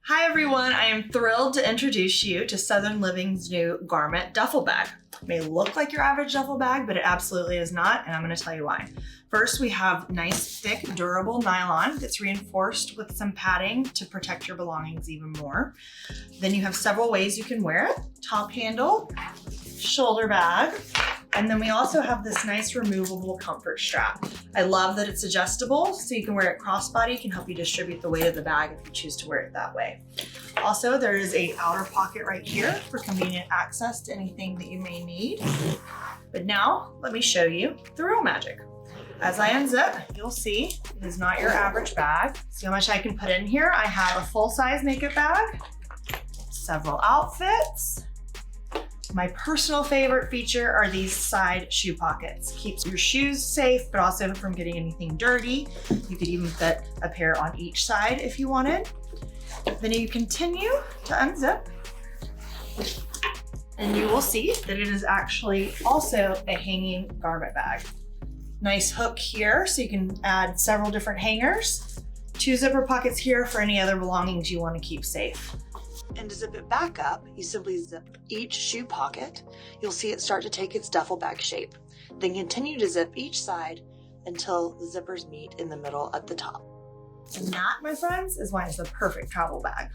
Hi everyone, I am thrilled to introduce you to Southern Living's new garment duffel bag. It may look like your average duffel bag, but it absolutely is not, and I'm going to tell you why. First, we have nice, thick, durable nylon that's reinforced with some padding to protect your belongings even more. Then you have several ways you can wear it. Top handle, shoulder bag, and then we also have this nice removable comfort strap. I love that it's adjustable, so you can wear it crossbody. It can help you distribute the weight of the bag if you choose to wear it that way. Also, there is an outer pocket right here for convenient access to anything that you may need. But now, let me show you the real magic. As I unzip, you'll see it is not your average bag. See how much I can put in here? I have a full-size makeup bag, several outfits. My personal favorite feature are these side shoe pockets. Keeps your shoes safe, but also from getting anything dirty. You could even fit a pair on each side if you wanted. Then you continue to unzip, and you will see that it is actually also a hanging garment bag. Nice hook here, so you can add several different hangers. 2 zipper pockets here for any other belongings you want to keep safe. And to zip it back up, you simply zip each shoe pocket. You'll see it start to take its duffel bag shape. Then continue to zip each side until the zippers meet in the middle at the top. And that, my friends, is why it's the perfect travel bag.